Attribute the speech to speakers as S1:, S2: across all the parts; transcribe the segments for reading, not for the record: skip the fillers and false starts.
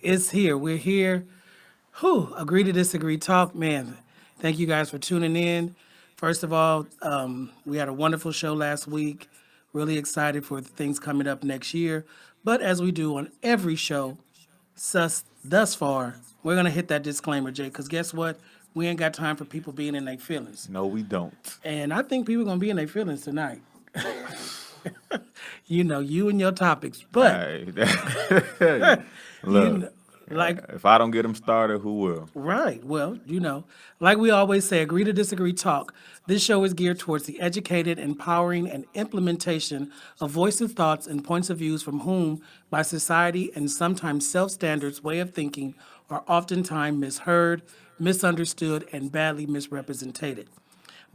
S1: It's here. We're here. Whew, agree to disagree talk. Man, thank you guys for tuning in. First of all, we had a wonderful show last week. Really excited for the things coming up next year. But as we do on every show, thus far, we're going to hit that disclaimer, Jay, because guess what? We ain't got time for people being in their feelings.
S2: No, we don't.
S1: And I think people going to be in their feelings tonight. You know, you and your topics. But,
S2: Hey,
S1: you
S2: look,
S1: know, like
S2: if I don't get them started, who will?
S1: right. Well, you know, like we always say, agree to disagree talk. This show is geared towards the educated, empowering, and implementation of voices, thoughts, and points of views from whom, by society and sometimes self standards, way of thinking are oftentimes misheard, misunderstood, and badly misrepresented.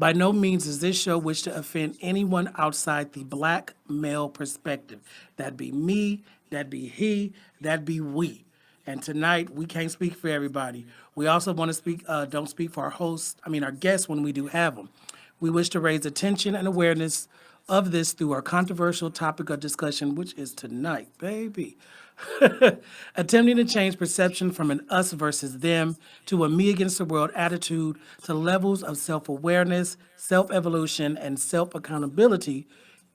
S1: By no means does this show wish to offend anyone outside the black male perspective. That'd be me, that'd be he, that'd be we. And tonight we can't speak for everybody. We also want to don't speak for our hosts, our guests when we do have them. We wish to raise attention and awareness of this through our controversial topic of discussion, which is tonight, baby. Attempting to change perception from an us versus them to a me against the world attitude to levels of self awareness, self evolution, and self accountability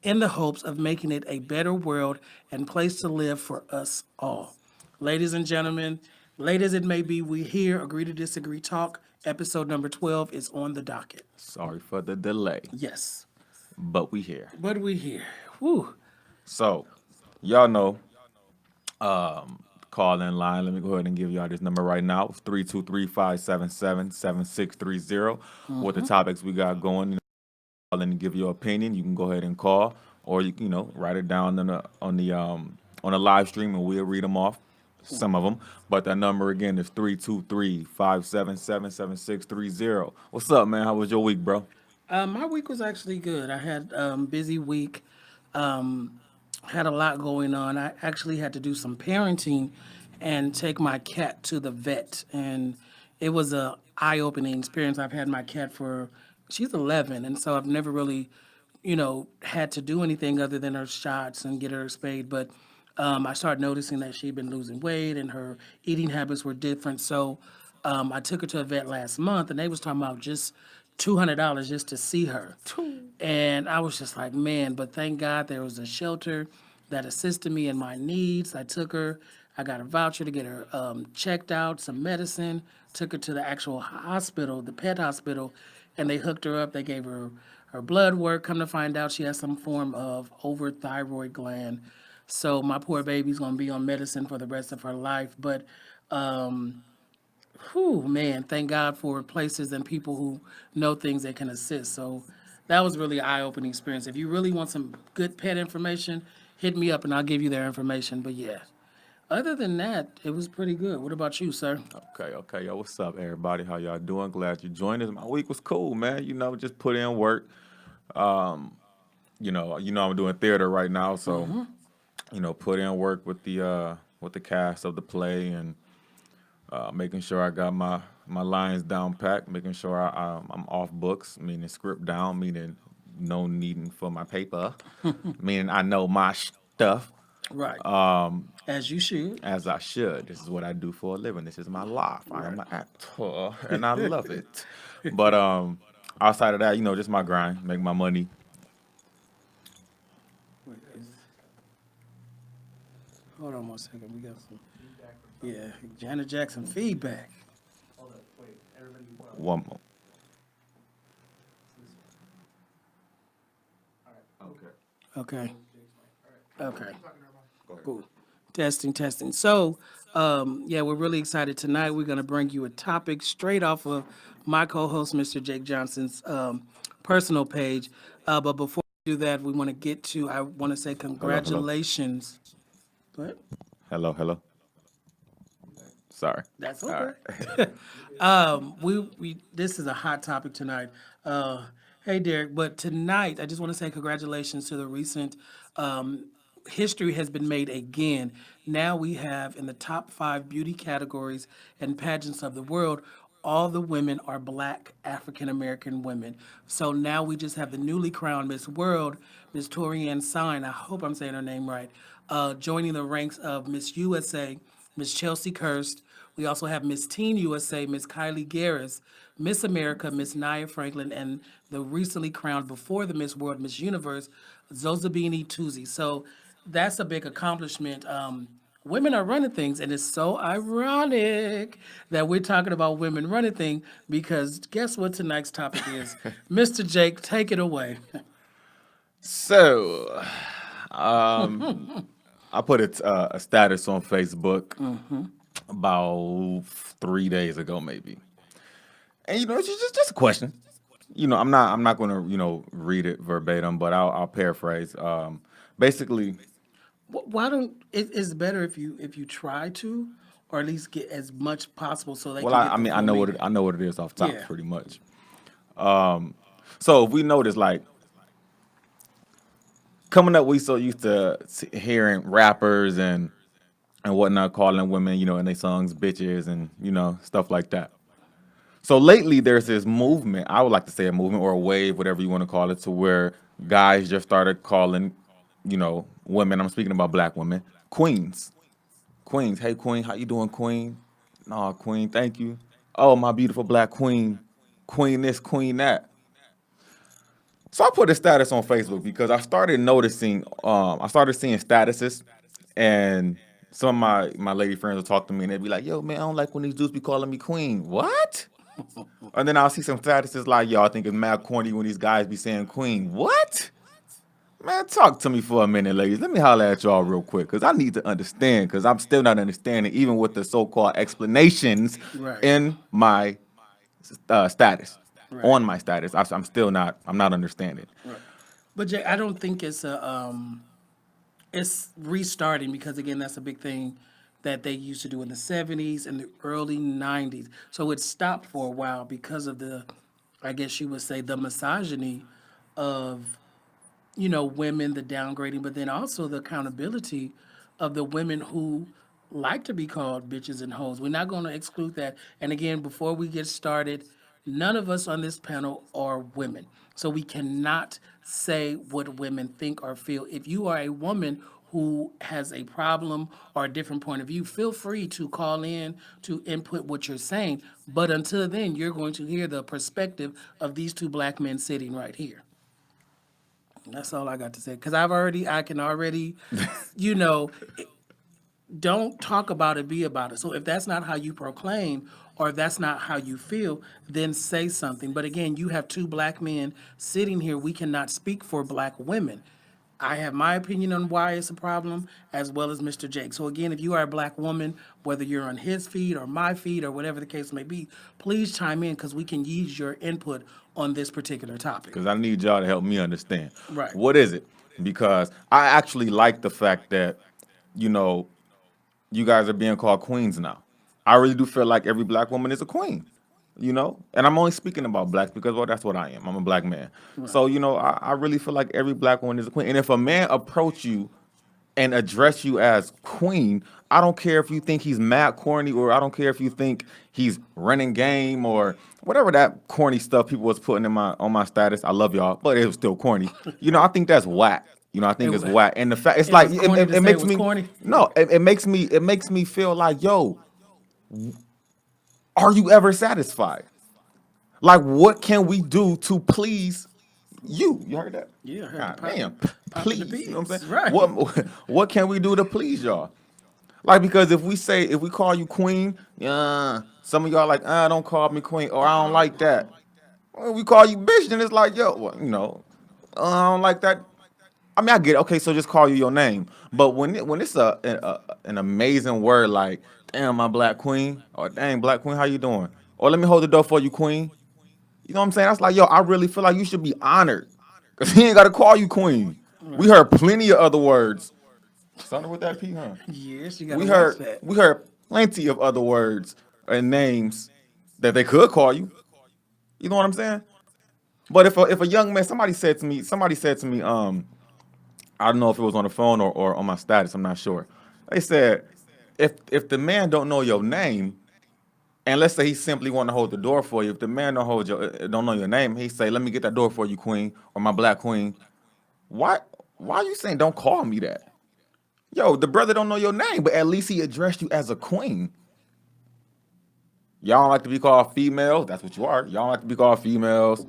S1: in the hopes of making it a better world and place to live for us all. Ladies and gentlemen, late as it may be, we here, Agree to Disagree Talk, episode number 12 is on the docket.
S2: Sorry for the delay,
S1: Yes,
S2: but we here.
S1: but we here. Whew.
S2: So, y'all know, call in line. Let me go ahead and give y'all this number right now. It's 323-577-7630. What the topics we got going, call in and give your opinion. You can go ahead and call, or you write it down on the live stream, and we'll read them off. Some of them, but that number again is 323-577-7630. What's up, man? How was your week, bro?
S1: My week was actually good. I had busy week. Had a lot going on. I actually had to do some parenting and take my cat to the vet, and it was a eye-opening experience. I've had my cat for she's 11, and so I've never really, had to do anything other than her shots and get her spayed. But I started noticing that she'd been losing weight and her eating habits were different. So I took her to a vet last month, and they was talking about just $200 just to see her. And I was just like, man, but thank God there was a shelter that assisted me in my needs. I took her, I got a voucher to get her checked out, some medicine, took her to the actual hospital, the pet hospital, and they hooked her up. They gave her her blood work. Come to find out, she has some form of overthyroid gland. So my poor baby's gonna be on medicine for the rest of her life. But whew, man, thank God for places and people who know things that can assist. So that was really an eye-opening experience. If you really want some good pet information, hit me up and I'll give you their information. But yeah, other than that, it was pretty good. What about you, sir?
S2: Okay, okay, yo, what's up, everybody? How y'all doing? Glad you joined us. My week was cool, man. Just put in work. Um, I'm doing theater right now, so put in work with the cast of the play and making sure I got my lines down packed, making sure I'm off books, meaning script down, meaning no needing for my paper, meaning I know my stuff
S1: Right. As you should.
S2: as I should. This is what I do for a living. This is my life. I
S1: Right.
S2: am an actor, and I love it. But outside of that, just my grind, make my money.
S1: Wait, hold on one second. We got some. Yeah, Janet Jackson feedback.
S2: One more.
S1: Okay. Okay. Cool. Testing, testing. So, yeah, we're really excited tonight. We're going to bring you a topic straight off of my co-host, Mr. Jake Johnson's personal page. But before we do that, I want to say
S2: Hello, hello,
S1: congratulations. What?
S2: hello, hello. Sorry.
S1: That's
S2: All
S1: okay.
S2: right.
S1: We this is a hot topic tonight. Hey Derek, but tonight I just want to say congratulations to the recent history has been made again. Now we have in the top 5 beauty categories and pageants of the world, all the women are black African American women. So now we just have the newly crowned Miss World, Miss Torianne Sign. I hope I'm saying her name right. Joining the ranks of Miss USA, Miss Chelsea Kirst. We also have Miss Teen USA, Miss Kylie Garris, Miss America, Miss Nia Franklin, and the recently crowned before the Miss World, Miss Universe, Zozabini Tuzi. So that's a big accomplishment. Women are running things, and it's so ironic that we're talking about women running things because guess what tonight's topic is? Mr. Jake, take it away.
S2: So, I put a status on Facebook about 3 days ago, maybe, and it's just a question. I'm not going to read it verbatim, but I'll paraphrase. Basically,
S1: Why don't it's better if you try to, or at least get as much possible so they
S2: well,
S1: can
S2: I,
S1: get
S2: I
S1: the
S2: mean, I
S1: full
S2: know
S1: meaning.
S2: I know what it is off top,
S1: Yeah.
S2: pretty much. So if we notice, like coming up, we so used to hearing rappers and whatnot calling women, in their songs bitches and stuff like that. So lately, there's this movement. I would like to say a movement or a wave, whatever you want to call it, to where guys just started calling, women. I'm speaking about black women, queens. Queens, hey queen, how you doing, queen? No, queen, thank you. Oh, my beautiful black queen, queen this, queen that. So I put a status on Facebook because I started noticing, I started seeing statuses, and some of my lady friends will talk to me and they'd be like, "Yo, man, I don't like when these dudes be calling me queen." What? And then I'll see some statuses like, "Yo, I think it's mad corny when these guys be saying queen." What? Man, talk to me for a minute, ladies. Let me holler at y'all real quick because I need to understand because I'm still not understanding even with the so-called explanations
S1: Right.
S2: in my status,
S1: Right.
S2: on my status. I'm still not. I'm not understanding.
S1: Right. But Jay, I don't think it's restarting because again that's a big thing that they used to do in the 70s and the early 90s. So it stopped for a while because of the, I guess you would say, the misogyny of women, the downgrading, but then also the accountability of the women who like to be called bitches and hoes. We're not going to exclude that. And again, before we get started, none of us on this panel are women. So we cannot say what women think or feel. If you are a woman who has a problem or a different point of view, feel free to call in to input what you're saying. But until then, you're going to hear the perspective of these two black men sitting right here. That's all I got to say. Because I can already, you know, don't talk about it, be about it. So if that's not how you proclaim or that's not how you feel, then say something. But again, you have two black men sitting here. We cannot speak for black women. I have my opinion on why it's a problem, as well as Mr. Jake. So again, if you are a black woman, whether you're on his feed or my feed or whatever the case may be, please chime in because we can use your input on this particular topic.
S2: Because I need y'all to help me understand.
S1: Right.
S2: What is it? Because I actually like the fact that, you know, you guys are being called queens now. I really do feel like every black woman is a queen, And I'm only speaking about blacks because, well, that's what I am. I'm a black man. So, I really feel like every black woman is a queen. And if a man approach you and address you as queen, I don't care if you think he's mad corny or I don't care if you think he's running game or whatever that corny stuff people was putting in my on my status. I love y'all, but it was still corny. I think that's whack. I
S1: It,
S2: think it's whack. And the fact it's
S1: it
S2: like
S1: was corny to
S2: it
S1: say it
S2: makes
S1: was
S2: me
S1: corny.
S2: no, it makes me feel like, yo, are you ever satisfied? Like what can we do to please you? You heard that?
S1: Yeah, I heard the
S2: God damn.
S1: popping the
S2: Please. You know what I'm
S1: beads.
S2: saying?
S1: Right.
S2: What can we do to please y'all? Like because if we call you queen, yeah, some of y'all like, don't call me queen, or I don't like that. When we call you bitch, then it's like, yo, well, I don't like that. I mean, I get it. Okay, so just call you your name. But when it's an amazing word like, damn, my black queen, or dang, black queen, how you doing? Or let me hold the door for you, queen. You know what I'm saying? That's like, yo, I really feel like you should be honored. Because he ain't got to call you queen. We
S1: Right.
S2: heard plenty of other words. Something with that P, huh?
S1: Yes, you got to
S2: We
S1: watch
S2: heard
S1: that.
S2: we heard plenty of other words and names that they could call you. You know what I'm saying? But if a young man, somebody said to me, I don't know if it was on the phone or on my status. I'm not sure. They said if the man don't know your name, and let's say he simply want to hold the door for you, if the man don't know your name, he say, "Let me get that door for you, queen, or my black queen." Why why are you saying don't call me that? Yo, the brother don't know your name, but at least he addressed you as a queen. Y'all don't like to be called females. That's what you are. Y'all don't like to be called females.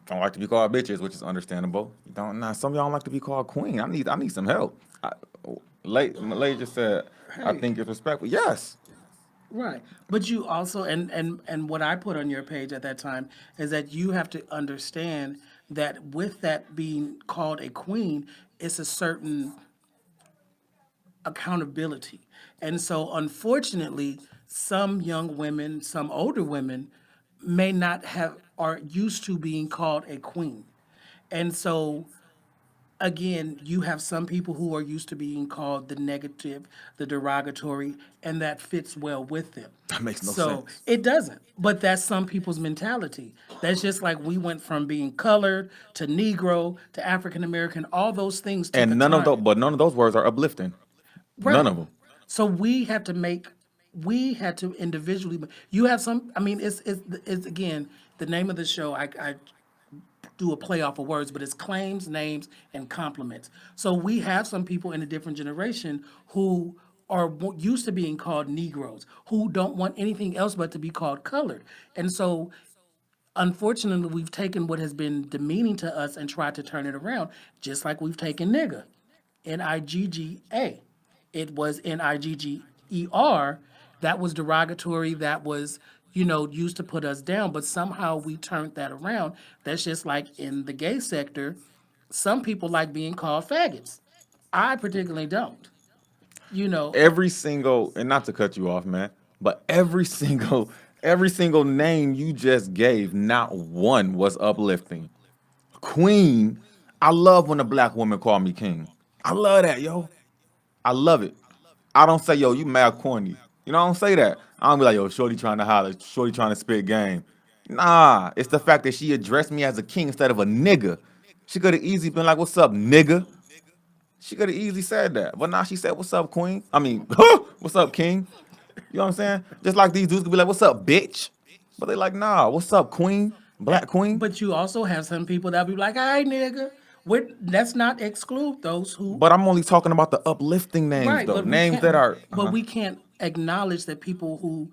S2: Don't like to be called bitches, which is understandable. You don't. Nah, some of y'all don't like to be called queen. I need some help. Late just said, I
S1: Hey,
S2: think it's respectful. Yes.
S1: right. But you also, and what I put on your page at that time is that you have to understand that with that being called a queen, it's a certain accountability. And so, unfortunately, some young women, some older women may not have, are used to being called a queen. And so, again, you have some people who are used to being called the negative, the derogatory, and that fits well with them.
S2: That makes no
S1: So
S2: sense.
S1: it doesn't, but that's some people's mentality. That's just like we went from being colored to Negro to African American. All those things took a
S2: And
S1: time.
S2: none of those words are uplifting. None
S1: Right.
S2: of them.
S1: So we had to make, we had to individually. You have some. I mean, it's again the name of the show. I do a play off of words, but it's claims, names, and compliments. So we have some people in a different generation who are used to being called Negroes, who don't want anything else but to be called colored. And so unfortunately, we've taken what has been demeaning to us and tried to turn it around, just like we've taken nigga, Nigga. It was Nigger. That was derogatory. That was, used to put us down. But somehow we turned that around. That's just like in the gay sector. Some people like being called faggots. I particularly don't. You know,
S2: Every single, and not to cut you off, man, but every single name you just gave, not one was uplifting. Queen, I love when a black woman call me king. I love that, yo. I love it. I don't say, yo, you mad corny. You know, I don't say that. I don't be like, yo, shorty trying to holler, shorty trying to spit game. Nah, it's the fact that she addressed me as a king instead of a nigga. She could have easily been like, what's up, nigga? She could have easily said that. But now she said, what's up, queen? I mean, what's up, king? You know what I'm saying? Just like these dudes could be like, what's up, bitch? But they like, nah, what's up, queen?
S1: eh,
S2: Black queen?
S1: but you also have some people that be like, "Hey, nigga." Let's not exclude those who.
S2: But I'm only talking about the uplifting names,
S1: Right,
S2: though.
S1: but we
S2: Names that
S1: can't.
S2: are,
S1: But we can't acknowledge that people who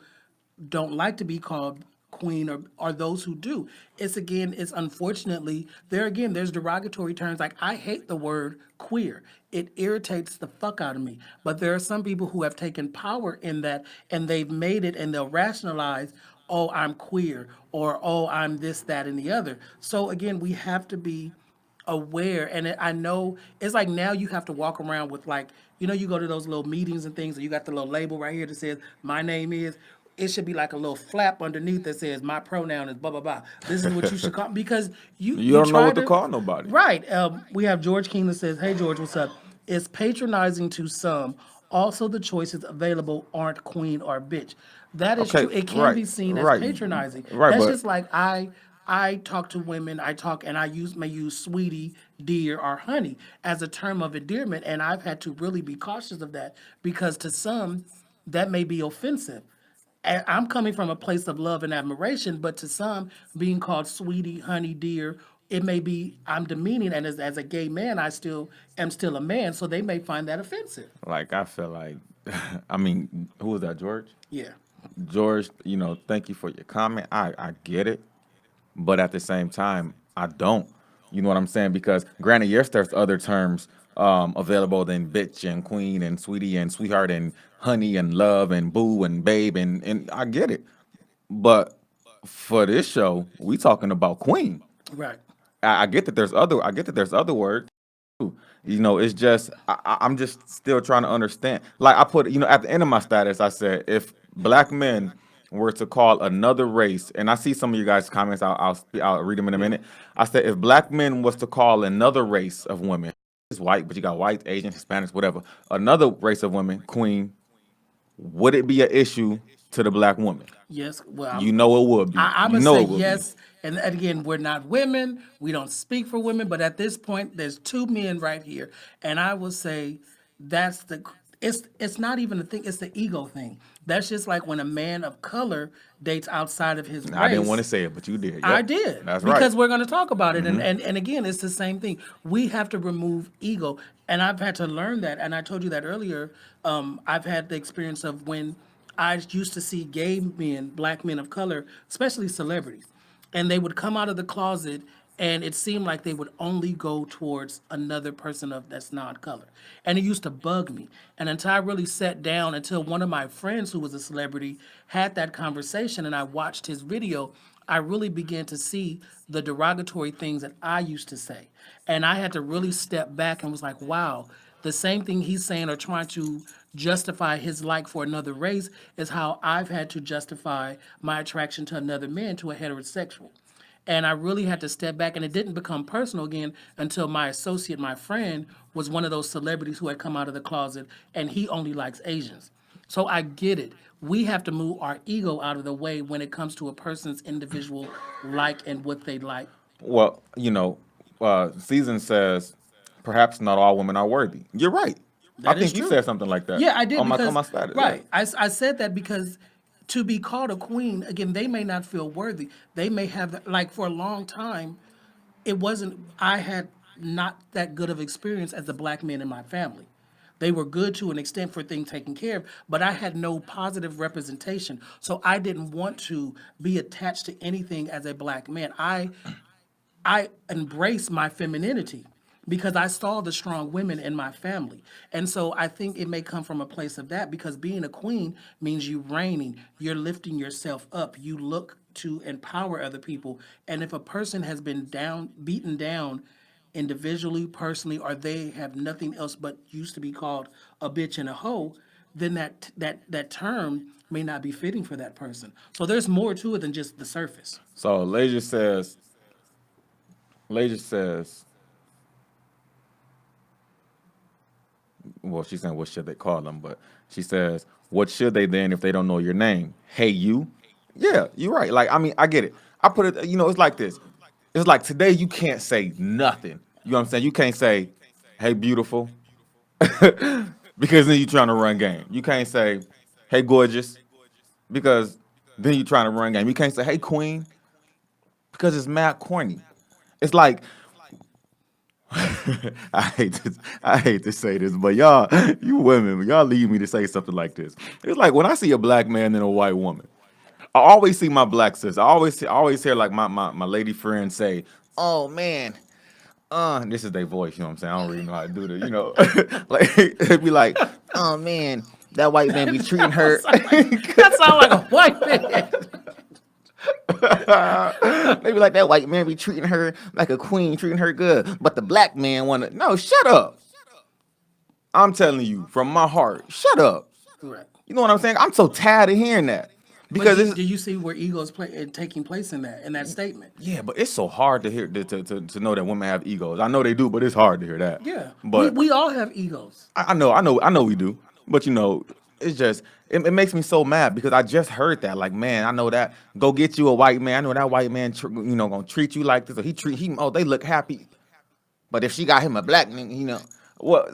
S1: don't like to be called queen or those who do. It's again, it's unfortunately there again. There's derogatory terms like I hate the word queer. It irritates the fuck out of me. But there are some people who have taken power in that and they've made it and they'll rationalize. Oh, I'm queer, or oh, I'm this, that, and the other. So again, we have to be aware I know it's like now you have to walk around with like you go to those little meetings and things and you got the little label right here that says my name is it should be like a little flap underneath that says my pronoun is blah blah blah. This is what you should call because you
S2: you
S1: you
S2: don't know
S1: try
S2: what to
S1: to
S2: call nobody.
S1: right. We have George King that says, "Hey George, what's up? It's patronizing to some. Also, the choices available aren't queen or bitch. That is
S2: Okay,
S1: true. It can
S2: right,
S1: be seen as
S2: right,
S1: patronizing.
S2: right.
S1: That's
S2: But
S1: just like I talk to women. I talk and I may use sweetie, dear, or honey as a term of endearment, and I've had to really be cautious of that because to some that may be offensive. And I'm coming from a place of love and admiration, but to some, being called sweetie, honey, dear, it may be I'm demeaning, and as a gay man, I still am still a man, so they may find that offensive.
S2: like I feel like, I mean, who was that, George?
S1: Yeah,
S2: George, thank you for your comment. I get it, but at the same time, I don't. You know what I'm saying? Because granted, yes, there's other terms available than bitch and queen and sweetie and sweetheart and honey and love and boo and babe and I get it. But for this show, we talking about queen.
S1: right.
S2: I get that there's other words. It's just I'm just still trying to understand. Like I put, at the end of my status, I said if black men were to call another race, and I see some of you guys' comments, I'll read them in a
S1: Yeah.
S2: minute. I said if black men was to call another race of women, it's white, but you got white, Asian, Hispanics, whatever, another race of women, queen, would it be an issue to the black woman?
S1: Yes. Well,
S2: You know it would be.
S1: I'm
S2: You
S1: gonna
S2: know
S1: say
S2: it would be.
S1: yes. And again, we're not women. We don't speak for women. But at this point, there's two men right here, and I will say that's the. It's not even a thing. It's the ego thing. That's just like when a man of color dates outside of his
S2: I didn't want to
S1: race.
S2: say it, but you did.
S1: I
S2: Yep,
S1: did
S2: that's right.
S1: because we're going to talk about it, and again, it's the same thing. We have to remove ego, and I've had to learn that. And I told you that earlier. I've had the experience of when I used to see gay men, black men of color, especially celebrities, and they would come out of the closet and it seemed like they would only go towards another person of that's not color, and it used to bug me. And until I really sat down, until one of my friends who was a celebrity had that conversation and I watched his video, I really began to see the derogatory things that I used to say. And I had to really step back and was like, wow, the same thing he's saying or trying to justify his like for another race is how I've had to justify my attraction to another man, to a heterosexual. And I really had to step back, and it didn't become personal again until my associate, my friend, was one of those celebrities who had come out of the closet, and he only likes Asians. So I get it. We have to move our ego out of the way when it comes to a person's individual like and what they like.
S2: Well, Season says perhaps not all women are worthy. You're right. I
S1: That is
S2: think you
S1: true.
S2: said something like that
S1: Yeah, I did
S2: on
S1: because
S2: my status. Yeah.
S1: right. I said that because to be called a queen again, they may not feel worthy. They may have like for a long time, it wasn't. I had not that good of experience as a black man in my family. They were good to an extent for things taken care of, but I had no positive representation. So I didn't want to be attached to anything as a black man. I embrace my femininity because I saw the strong women in my family. And so I think it may come from a place of that because being a queen means you reigning, you're lifting yourself up, you look to empower other people. And if a person has been beaten down individually, personally, or they have nothing else but used to be called a bitch and a hoe, then that term may not be fitting for that person. So there's more to it than just the surface.
S2: So Leisure says, well, she's saying what should they call them, but she says, what should they then if they don't know your name? Hey, you? Yeah, you're right. Like, I mean, I get it. I put it, it's like this. It's like today you can't say nothing. You know what I'm saying? You can't say, hey, beautiful, because then you're trying to run game. You can't say, hey, gorgeous, because then you're trying to run game. You can't say, hey, queen, because it's mad corny. It's like I hate to say this, but y'all, you women, y'all leave me to say something like this. It's like when I see a black man and a white woman, I always see my black sis. I always hear like my lady friend say, "Oh man, this is their voice." You know what I'm saying? I don't really know how to do this. Like it'd be like, "Oh man, that white man be treating her."
S1: That sounds like a white man.
S2: Maybe like that white man be treating her like a queen, treating her good, but the black man wanna no, shut up. I'm telling you from my heart, shut up.
S1: Right.
S2: You know what I'm saying? I'm so tired of hearing that
S1: But
S2: because it's
S1: do you see where egos taking place in that statement?
S2: yeah, but it's so hard to hear to know that women have egos. I know they do, but it's hard to hear that.
S1: Yeah,
S2: But
S1: we all have egos.
S2: I know we do. But it's just it makes me so mad because I just heard that. Like, man, I know that. Go get you a white man. I know that white man, gonna treat you like this. Or they look happy. But if she got him a black man, well,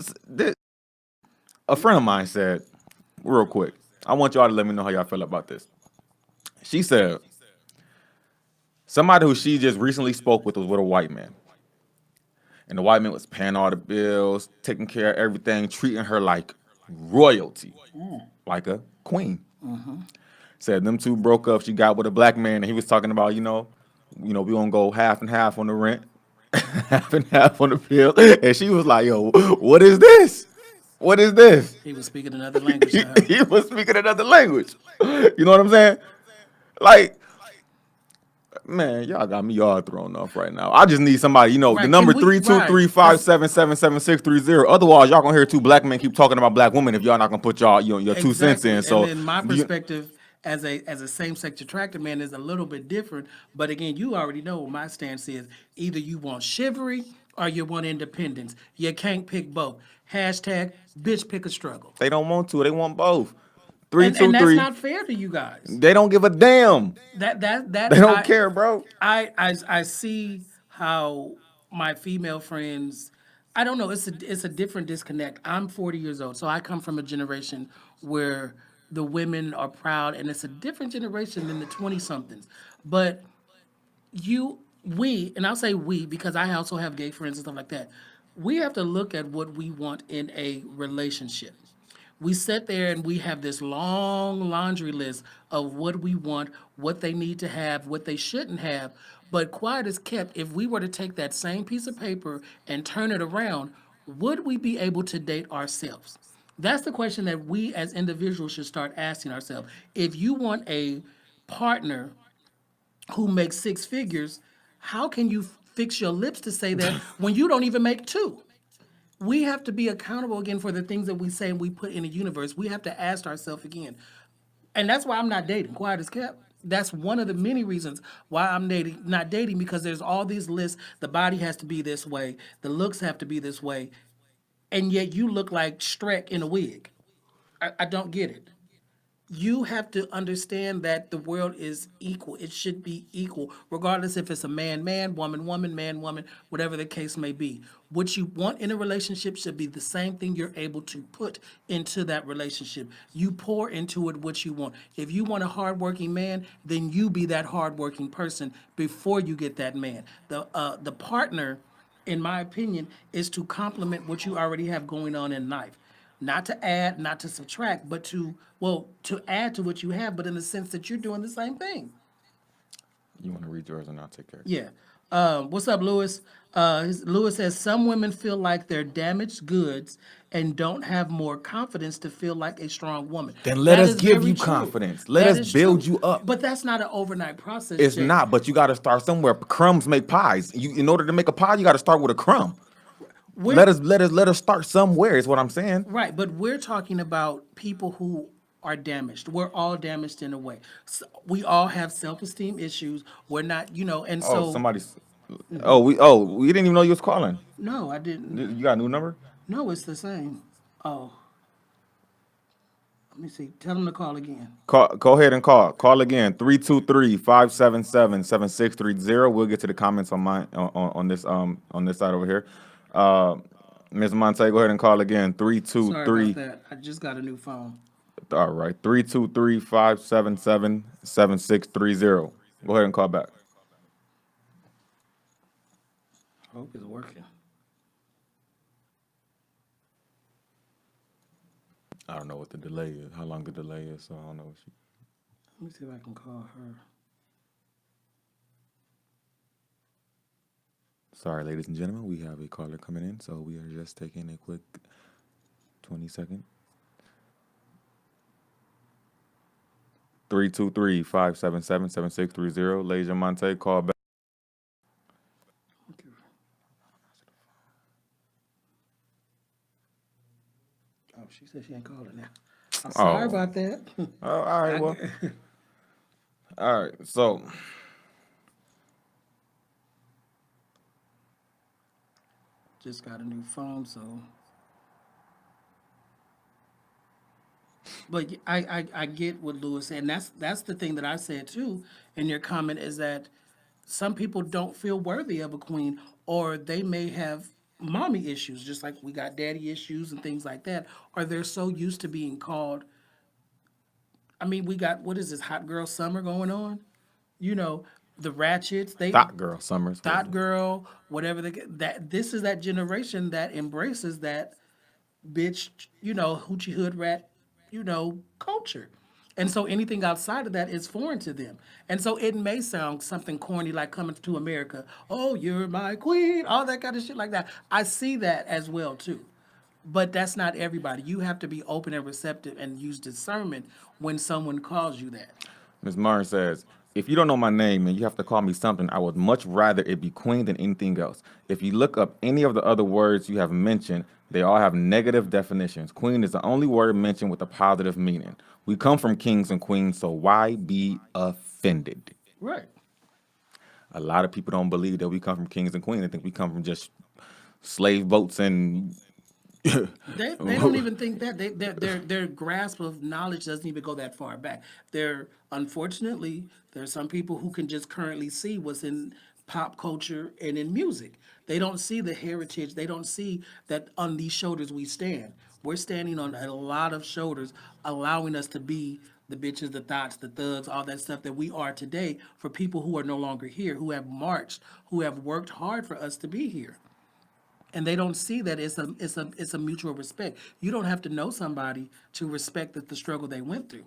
S2: a friend of mine said, real quick. I want y'all to let me know how y'all feel about this. She said somebody who she just recently spoke with was with a white man. And the white man was paying all the bills, taking care of everything, treating her like royalty, like a queen. Said them two broke up. She got with a black man, and he was talking about, we gonna go half and half on the rent, half and half on the bill. And she was like, "Yo, what is this? What is this?"
S1: He was speaking another language
S2: he,
S1: to her.
S2: he was speaking another language. You know what I'm saying? Like, man, y'all got me all thrown off right now. I just need somebody, the
S1: Right?
S2: number
S1: Can we? Right?
S2: 323-577-7630. Otherwise, y'all gonna hear two black men keep talking about black women if y'all not gonna put your 2 cents in.
S1: Exactly. And
S2: So,
S1: then my perspective as a same sex attracted man is a little bit different. But again, you already know what my stance is. Either you want chivalry or you want independence. You can't pick both. Hashtag bitch pick a struggle.
S2: they don't want to. They want both. Three two
S1: And that's
S2: three.
S1: not fair to you guys.
S2: They don't give a damn.
S1: That
S2: They don't care, bro.
S1: I see how my female friends, I don't know, it's a different disconnect. I'm 40 years old, so I come from a generation where the women are proud, and it's a different generation than the 20 somethings. But we, and I'll say we because I also have gay friends and stuff like that. We have to look at what we want in a relationship. We sit there and we have this long laundry list of what we want, what they need to have, what they shouldn't have. But quiet is kept. If we were to take that same piece of paper and turn it around, would we be able to date ourselves? That's the question that we as individuals should start asking ourselves. If you want a partner who makes six figures, how can you fix your lips to say that when you don't even make two? We have to be accountable again for the things that we say and we put in the universe. We have to ask ourselves again. And that's why I'm not dating. Quiet as kept. That's one of the many reasons why I'm not dating, because there's all these lists. The body has to be this way, the looks have to be this way, and yet you look like Shrek in a wig. I don't get it. You have to understand that the world is equal. It should be equal, regardless if it's a man, man, woman, woman, man, woman, whatever the case may be. What you want in a relationship should be the same thing you're able to put into that relationship. You pour into it what you want. If you want a hardworking man, then you be that hardworking person before you get that man. The partner, in my opinion, is to complement what you already have going on in life. Not to add, not to subtract, but to add to what you have, but in the sense that you're doing the same thing.
S2: You want to read yours and I'll take care.
S1: Yeah. What's up, Lewis? Lewis says some women feel like they're damaged goods and don't have more confidence to feel like a strong woman.
S2: Then let
S1: That
S2: us
S1: is
S2: give
S1: very
S2: you
S1: true.
S2: confidence. Let
S1: That
S2: us
S1: is
S2: build
S1: true.
S2: you up.
S1: But that's not an overnight process,
S2: It's
S1: Jay.
S2: not, but you got to start somewhere. Crumbs make pies. In order to make a pie, you got to start with a crumb.
S1: We're
S2: Let us start somewhere. Is what I'm saying.
S1: right, but we're talking about people who are damaged. We're all damaged in a way. So we all have self-esteem issues. We're not, and
S2: Oh,
S1: so
S2: somebody's. We didn't even know you was calling.
S1: no, I didn't.
S2: You got a new number?
S1: No, it's the same. Oh, let me see. Tell them to call again.
S2: Go ahead and call. Call again. 323-577-7630. We'll get to the comments on my on this side over here. Ms. Monte, go ahead and call again.
S1: Sorry about
S2: 323.
S1: that. I just got a new phone.
S2: All right. 323-577-7630. Go ahead and call back.
S1: Hope it's working.
S2: I don't know what the delay is, how long the delay is, so I don't know what
S1: Let me see if I can call her.
S2: Sorry, ladies and gentlemen, we have a caller coming in, so we are just taking a quick 20-second. 323-577-7630. Ladies and Monte, call back.
S1: Oh, she said she ain't calling now. I'm sorry
S2: Oh.
S1: about that.
S2: Oh, all right, well. All right, so
S1: Just got a new phone, so. But I get what Lewis said, and that's the thing that I said too in your comment, is that some people don't feel worthy of a queen, or they may have mommy issues, just like we got daddy issues and things like that, or they're so used to being called. I mean, we got, what is this, hot girl summer going on? You know, the ratchets,
S2: Thought Girl Summers.
S1: thought girl, whatever that this is that generation that embraces that bitch, hoochie hood rat, culture. And so anything outside of that is foreign to them. And so it may sound something corny like coming to America, oh, you're my queen, all that kind of shit like that. I see that as well too. But that's not everybody. You have to be open and receptive and use discernment when someone calls you that.
S2: Ms. Martin says, if you don't know my name and you have to call me something, I would much rather it be queen than anything else. If you look up any of the other words you have mentioned, they all have negative definitions. Queen is the only word mentioned with a positive meaning. We come from kings and queens, so why be offended?
S1: Right.
S2: A lot of people don't believe that we come from kings and queens. They think we come from just slave boats and
S1: They don't even think that their grasp of knowledge doesn't even go that far back. Unfortunately there are some people who can just currently see what's in pop culture and in music. They don't see the heritage. They don't see that on these shoulders we stand. We're standing on a lot of shoulders, allowing us to be the bitches, the thoughts, the thugs, all that stuff that we are today for people who are no longer here, who have marched, who have worked hard for us to be here. And they don't see that it's a mutual respect. You don't have to know somebody to respect the struggle they went through.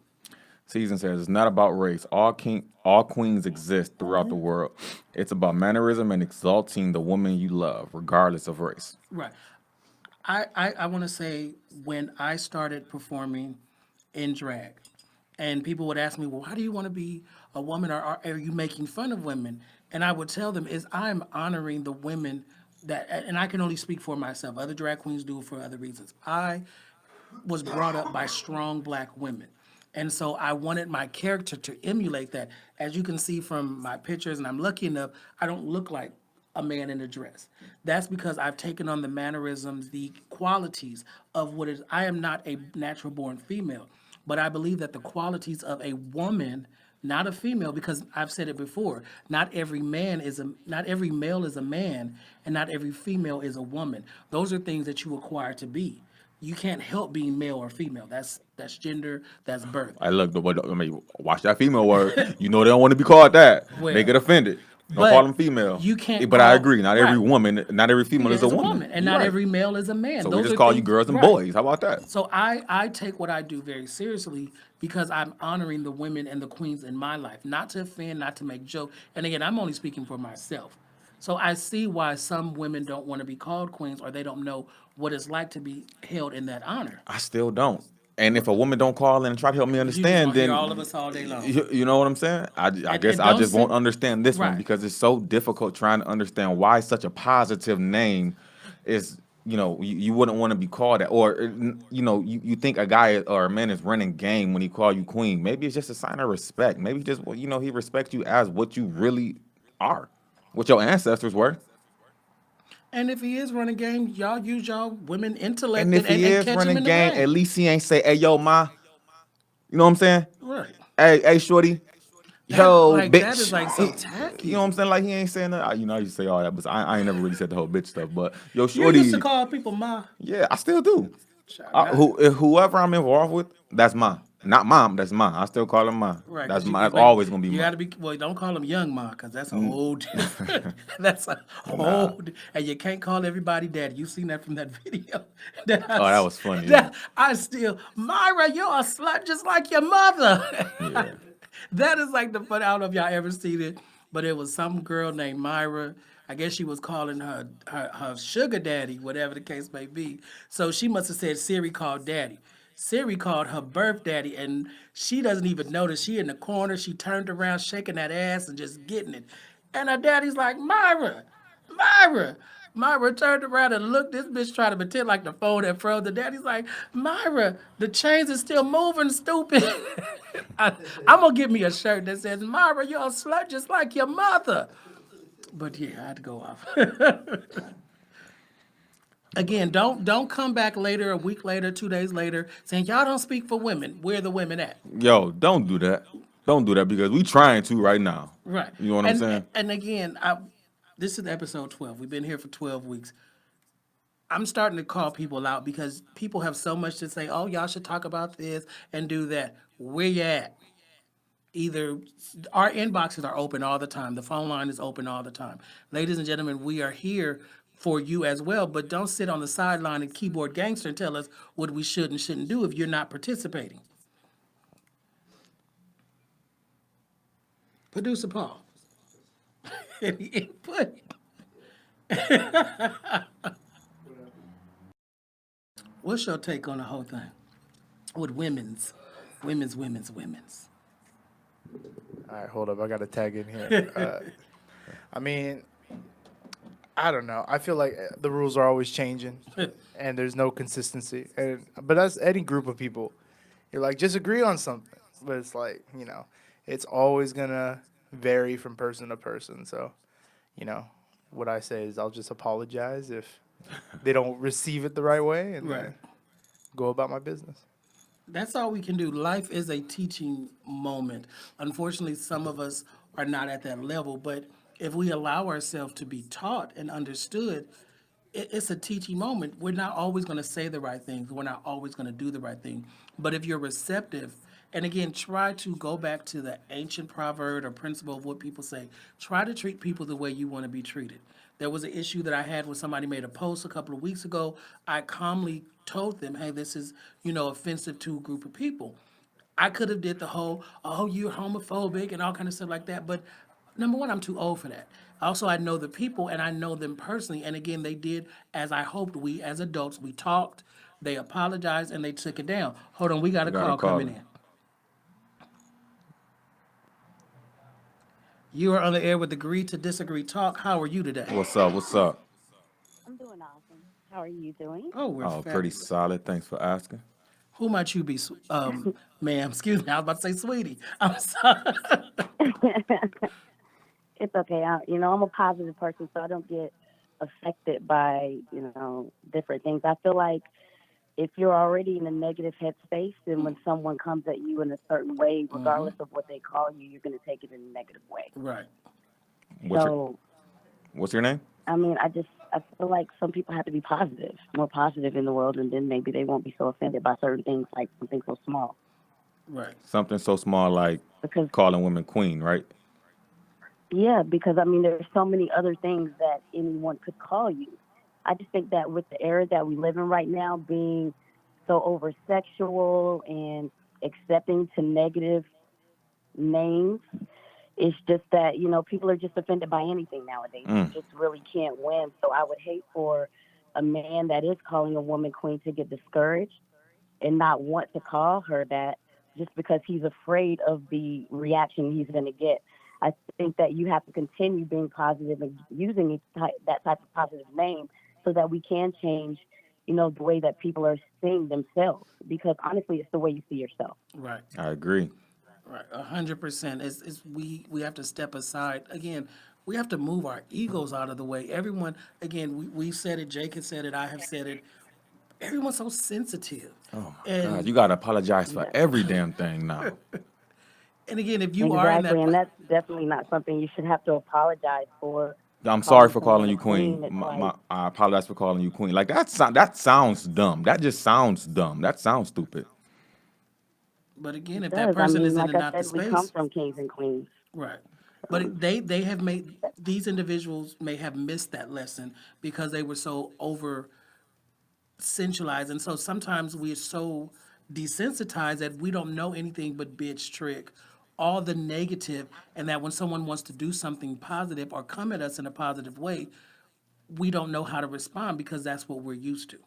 S2: Season says it's not about race. All queens exist throughout the world. It's about mannerism and exalting the woman you love, regardless of race.
S1: Right. I want to say when I started performing in drag, and people would ask me, well, why do you want to be a woman, or are you making fun of women? And I would tell them is I'm honoring the women that, and I can only speak for myself. Other drag queens do it for other reasons. I was brought up by strong black women. And so I wanted my character to emulate that. As you can see from my pictures, and I'm lucky enough, I don't look like a man in a dress. That's because I've taken on the mannerisms, the qualities of what is. I am not a natural born female, but I believe that the qualities of a woman, not a female, because I've said it before, not every male is a man, and not every female is a woman. Those are things that you acquire to be. You can't help being male or female. That's gender. That's birth.
S2: I look, I mean, watch that female word. You know they don't want to be called that. They
S1: Well,
S2: get offended. Don't call
S1: but
S2: them female.
S1: you can't
S2: But I
S1: call
S2: agree. Not every
S1: right.
S2: woman, not every female
S1: Yeah,
S2: is a
S1: is a
S2: woman.
S1: woman, and
S2: You're
S1: not
S2: right.
S1: every male is a man.
S2: So we
S1: Those
S2: just
S1: are
S2: call you
S1: things,
S2: girls and
S1: right.
S2: boys. How about that?
S1: So I take what I do very seriously because I'm honoring the women and the queens in my life, not to offend, not to make joke. And again, I'm only speaking for myself. So I see why some women don't want to be called queens, or they don't know what it's like to be held in that honor.
S2: I still don't. And if a woman don't call in and try to help me
S1: You just
S2: understand,
S1: gonna hear
S2: then
S1: all of us all day long.
S2: you know what I'm saying? I guess
S1: And
S2: I
S1: don't
S2: just
S1: say
S2: won't understand this one
S1: right.
S2: because it's so difficult trying to understand why such a positive name is. You wouldn't want to be called that, or you think a guy or a man is running game when he call you queen. Maybe it's just a sign of respect. Maybe just he respects you as what you really are, what your ancestors were.
S1: And if he is running game, y'all use y'all women
S2: And
S1: intellect
S2: if he
S1: and
S2: is
S1: catch him
S2: running
S1: in the
S2: game, at
S1: game.
S2: least he ain't say, "Hey, yo, ma." You know what I'm saying?
S1: Right.
S2: Hey, shorty.
S1: That
S2: Yo,
S1: like that is
S2: bitch.
S1: like so
S2: You know what
S1: tacky.
S2: I'm saying? Like he ain't saying that. I used to say all that, but I ain't never really said the whole bitch stuff. But yo,
S1: You used to
S2: shorty,
S1: call people ma.
S2: yeah, I still do.
S1: Child, not
S2: Whoever I'm involved with, that's mine. Not mom, that's mine. I still call him mine.
S1: right,
S2: That's
S1: because
S2: mine. That's
S1: like
S2: always gonna be
S1: you
S2: mine.
S1: got to be well. Don't call them young ma, because that's a whole different. That's a
S2: Nah.
S1: and you can't call everybody daddy. You seen that from that video? that I,
S2: Oh, that
S1: s-
S2: was funny. Yeah.
S1: that I still Myra, you're a slut just like your mother.
S2: Yeah.
S1: That is like the fun. I don't know if y'all ever seen it, but it was some girl named Myra. I guess she was calling her sugar daddy, whatever the case may be. So she must have said Siri called daddy. Siri called her birth daddy, and she doesn't even notice. She in the corner. She turned around, shaking that ass and just getting it. And her daddy's like, Myra, Myra. Myra turned around and looked. This bitch trying to pretend like the phone had froze. The daddy's like, Myra, the chains is still moving, stupid. I'm gonna get me a shirt that says, Myra, you're a slut just like your mother. But yeah, I had to go off. Again, don't come back later, a week later, 2 days later, saying y'all don't speak for women. Where the women at?
S2: Yo, don't do that. Don't do that because we trying to right now.
S1: Right.
S2: You know what I'm saying?
S1: And again, this is episode 12. We've been here for 12 weeks. I'm starting to call people out because people have so much to say. Oh, y'all should talk about this and do that. Where you at? Either our inboxes are open all the time. The phone line is open all the time. Ladies and gentlemen, we are here for you as well, but don't sit on the sideline and keyboard gangster and tell us what we should and shouldn't do if you're not participating. Producer Paul. Any input? What's your take on the whole thing with women's?
S3: All right, hold up. I got to tag in here. I mean, I don't know. I feel like the rules are always changing, and there's no consistency. But as any group of people, you're like, just agree on something. But it's like, it's always gonna vary from person to person. So, what I say is I'll just apologize if they don't receive it the right way, and
S1: Right.
S3: then go about my business.
S1: That's all we can do. Life is a teaching moment. Unfortunately, some of us are not at that level, but if we allow ourselves to be taught and understood, it's a teaching moment. We're not always going to say the right things. We're not always going to do the right thing. But if you're receptive, and again, try to go back to the ancient proverb or principle of what people say. Try to treat people the way you want to be treated. There was an issue that I had when somebody made a post a couple of weeks ago. I calmly told them, "Hey, this is, offensive to a group of people." I could have did the whole, "Oh, you're homophobic" and all kind of stuff like that. But number one, I'm too old for that. Also, I know the people and I know them personally. And again, they did as I hoped. We as adults, we talked, they apologized, and they took it down. Hold on, we got
S2: We
S1: a
S2: got a
S1: call coming
S2: caller.
S1: in. You are on the air with Agree to Disagree Talk. How are you today?
S2: What's up? What's up?
S4: I'm doing awesome. How are you doing?
S1: Oh, we're
S2: Oh, pretty
S1: fabulous.
S2: solid. Thanks for asking.
S1: Who might you be, ma'am? Excuse me, I was about to say sweetie. I'm sorry.
S4: It's okay. I'm a positive person, so I don't get affected by, different things. I feel like if you're already in a negative headspace, then when someone comes at you in a certain way, regardless of what they call you, you're going to take it in a negative way.
S1: Right.
S2: What's your
S4: So,
S2: What's your name?
S4: I feel like some people have to be positive, more positive in the world, and then maybe they won't be so offended by certain things, like something so small.
S1: Right.
S2: Something so small like
S4: Because
S2: calling women queen, right?
S4: Yeah, because there's so many other things that anyone could call you. I just think that with the era that we live in right now, being so over sexual and accepting to negative names, it's just that, people are just offended by anything nowadays. You
S2: Mm.
S4: just really can't win. So I would hate for a man that is calling a woman queen to get discouraged and not want to call her that just because he's afraid of the reaction he's going to get. I think that you have to continue being positive and using that type of positive name so that we can change, the way that people are seeing themselves. Because honestly, it's the way you see yourself.
S1: Right.
S2: I agree.
S1: Right. 100%. It's we have to step aside again. We have to move our egos out of the way. Everyone, again, we said it. Jake has said it. I have said it. Everyone's so sensitive,
S2: Oh my God,
S1: and
S2: you gotta apologize for
S4: Yeah.
S2: every damn thing now.
S1: again, if you are in that,
S4: Exactly. And that's definitely not something you should have to apologize for.
S2: I'm sorry
S4: Calling
S2: for calling
S4: someone a
S2: you queen.
S4: queen, it's like,
S2: I apologize for calling you queen. Like that sounds dumb. That just sounds dumb. That sounds stupid.
S1: but again,
S4: it
S1: if that
S4: does.
S1: person is in
S4: Like
S1: and
S4: I
S1: out the
S4: said, we come
S1: space,
S4: from kings and queens.
S1: right. But
S4: So,
S1: they have made these individuals may have missed that lesson because they were so over centralized. And so sometimes we're so desensitized that we don't know anything but bitch trick, all the negative, and that when someone wants to do something positive or come at us in a positive way, we don't know how to respond because that's what we're used to.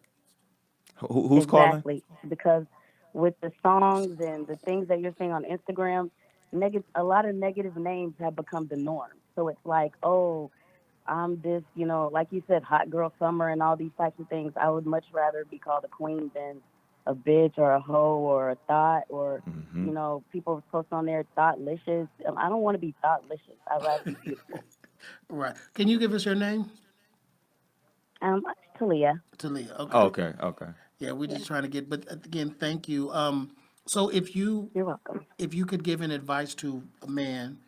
S2: Who's calling?
S4: exactly. Because with the songs and the things that you're seeing on Instagram, a lot of negative names have become the norm. So it's like, oh, I'm this, like you said, hot girl summer and all these types of things. I would much rather be called a queen than a bitch or a hoe or a thought or,
S2: Hmm.
S4: people post on there thoughtlicious. I don't want to be thoughtlicious. I'd rather be beautiful.
S1: Right. Can you give us your name?
S4: Talia,
S1: Talia. Okay.
S2: Okay, okay.
S1: Yeah, we're
S4: yeah,
S1: just trying to get, but again, thank you. So
S4: you're welcome.
S1: if you could give an advice to a man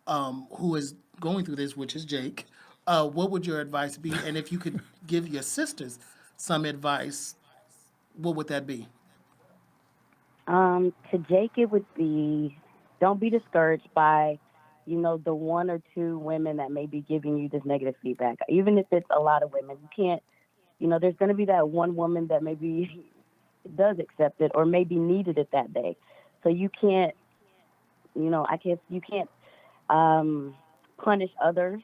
S1: who is going through this, which is Jake, what would your advice be? And if you could give your sisters some advice, what would that be?
S4: To Jake, it would be don't be discouraged by, the one or two women that may be giving you this negative feedback. Even if it's a lot of women, you can't, there's going to be that one woman that maybe does accept it or maybe needed it that day. So you can't, I guess you can't um, punish others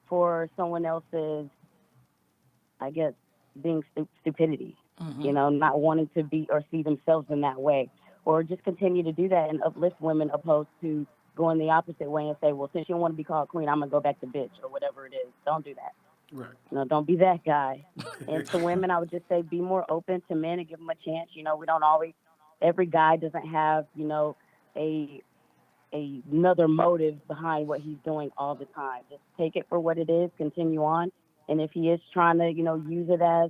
S4: for someone else's, I guess, being stupidity, not wanting to be or see themselves in that way, or just continue to do that and uplift women opposed to going the opposite way and say, well, since you don't want to be called queen, I'm gonna go back to bitch or whatever it is. Don't do that.
S1: Right.
S4: Don't be that guy. And to women, I would just say be more open to men and give them a chance. We don't always. Every guy doesn't have, a another motive behind what he's doing all the time. Just take it for what it is, continue on, And if he is trying to, use it as,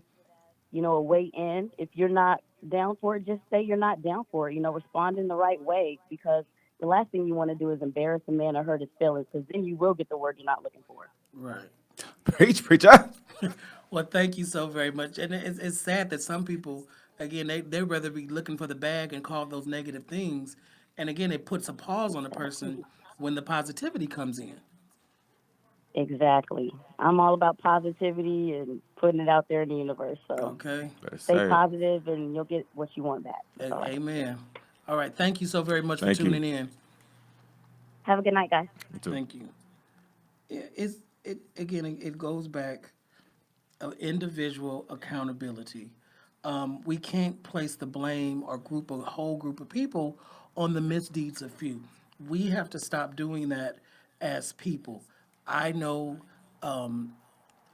S4: a way in, if you're not down for it, just say you're not down for it. Respond in the right way, because the last thing you want to do is embarrass a man or hurt his feelings, because then you will get the word you're not looking for.
S1: Right.
S2: Preach, preacher.
S1: Well, thank you so very much. And it's sad that some people, again, they rather be looking for the bag and call those negative things. And again, it puts a pause on a person when the positivity comes in.
S4: Exactly. I'm all about positivity and putting it out there in the universe. So
S1: Okay.
S2: Better
S4: stay
S2: say it.
S4: positive and you'll get what you want back. That's all I can say.
S1: Amen. All right. Thank you so very much for
S2: Thank you.
S1: tuning in.
S4: Have a good night, guys.
S2: You too.
S1: Thank you. It goes back individual accountability. We can't place the blame or whole group of people on the misdeeds of few. We have to stop doing that as people. I know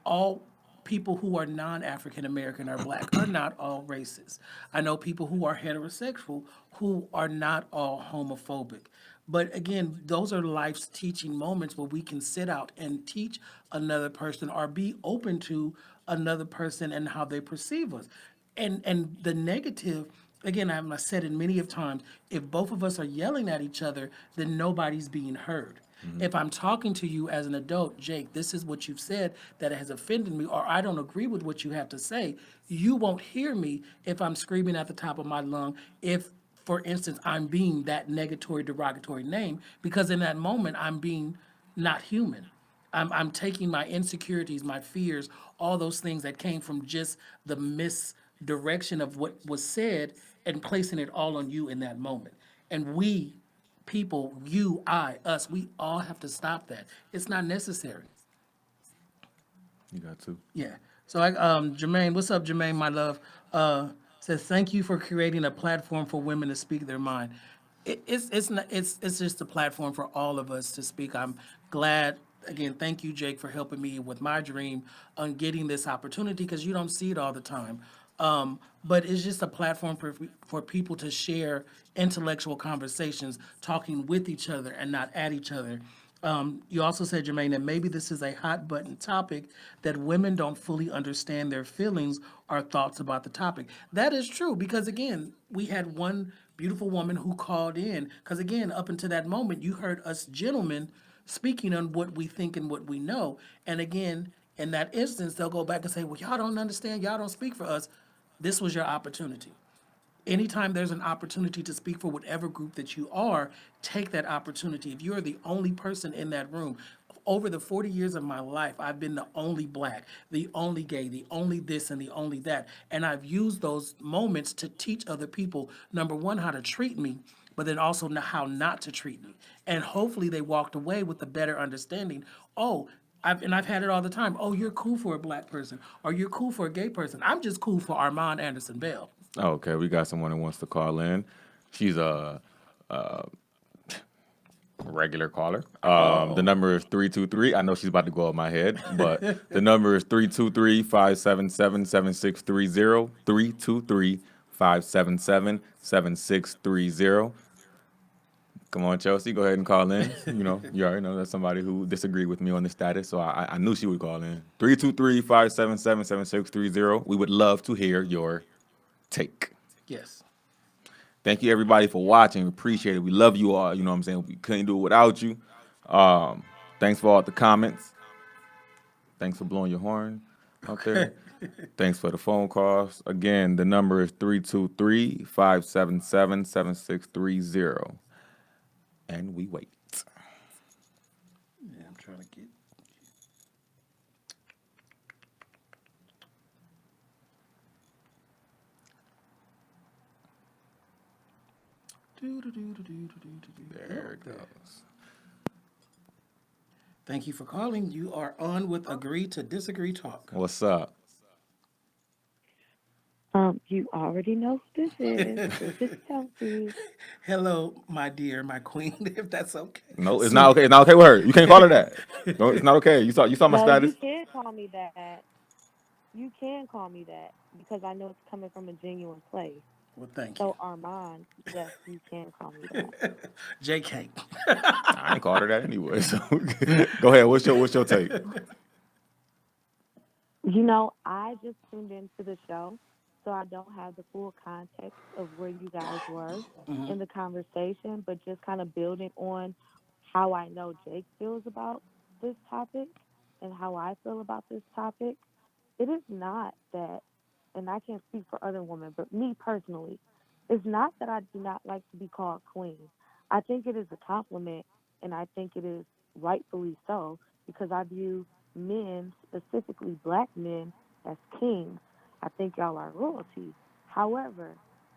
S1: all people who are non-African American or black are not all racist. I know people who are heterosexual who are not all homophobic. But again, those are life's teaching moments where we can sit out and teach another person or be open to another person and how they perceive us. And the negative, again, I've said it many of times, if both of us are yelling at each other, then nobody's being heard. If I'm talking to you as an adult, Jake, this is what you've said that has offended me, or I don't agree with what you have to say, you won't hear me if I'm screaming at the top of my lung, if, for instance, I'm being that negatory, derogatory name, because in that moment, I'm being not human. I'm taking my insecurities, my fears, all those things that came from just the misdirection of what was said and placing it all on you in that moment. And we, people, you, I, us, we all have to stop that. It's not necessary.
S2: You got to.
S1: Yeah. So Jermaine, what's up, Jermaine, my love? Says thank you for creating a platform for women to speak their mind. It's just a platform for all of us to speak. I'm glad. Again, thank you, Jake, for helping me with my dream on getting this opportunity, because you don't see it all the time. But it's just a platform for people to share intellectual conversations, talking with each other and not at each other. You also said, Jermaine, that maybe this is a hot button topic that women don't fully understand their feelings or thoughts about the topic. That is true, because again, we had one beautiful woman who called in, because again, up until that moment, you heard us gentlemen speaking on what we think and what we know. And again, in that instance, they'll go back and say, well, y'all don't understand, y'all don't speak for us. This was your opportunity. Anytime there's an opportunity to speak for whatever group that you are, take that opportunity. If you're the only person in that room, over the 40 years of my life, I've been the only black, the only gay, the only this and the only that. And I've used those moments to teach other people, number one, how to treat me, but then also how not to treat me. And hopefully they walked away with a better understanding. Oh, I've had it all the time. Oh, you're cool for a black person, or you're cool for a gay person. I'm just cool for Armond Anderson-Bell.
S2: Oh, okay, we got someone who wants to call in. She's a regular caller. The number is 323. I know she's about to go up my head, but the number is 323-577-7630. 323-577-7630. Come on, Chelsea, go ahead and call in. You already know that's somebody who disagreed with me on this status, so I knew she would call in. 323-577-7630. We would love to hear your take.
S1: Yes.
S2: Thank you, everybody, for watching. We appreciate it. We love you all. You know what I'm saying? We couldn't do it without you. Thanks for all the comments. Thanks for blowing your horn out there. Thanks for the phone calls. Again, the number is 323-577-7630. And we wait.
S1: Yeah, I'm trying to get.
S2: There it goes.
S1: Thank you for calling. You are on with Agree to Disagree Talk.
S2: What's up?
S4: You already know who this is. This is Chelsea.
S1: Hello, my dear, my queen, if that's okay.
S2: No, it's not okay. It's not okay with her. You can't call her that. No, it's not okay. You saw my
S5: No,
S2: status.
S5: you can call me that. You can call me that because I know it's coming from a genuine place.
S1: Well, thank you.
S5: So Armand, yes, you can call me that.
S1: JK.
S2: I ain't called her that anyway. So go ahead. What's your take?
S5: I just tuned into the show, so I don't have the full context of where you guys were in the conversation, but just kind of building on how I know Jake feels about this topic and how I feel about this topic. It is not that, and I can't speak for other women, but me personally, it's not that I do not like to be called queen. I think it is a compliment, and I think it is rightfully so, because I view men, specifically black men, as kings. I think y'all are royalty. However,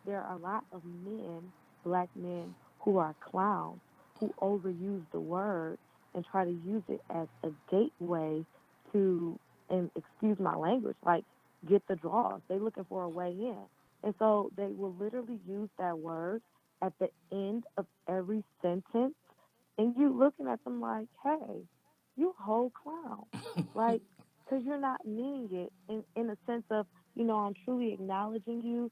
S5: there are a lot of men, black men, who are clowns, who overuse the word and try to use it as a gateway to, and excuse my language, like get the draws. They looking for a way in. And so they will literally use that word at the end of every sentence. And you looking at them like, hey, you whole clown. Like, because you're not meaning it in a sense of, I'm truly acknowledging you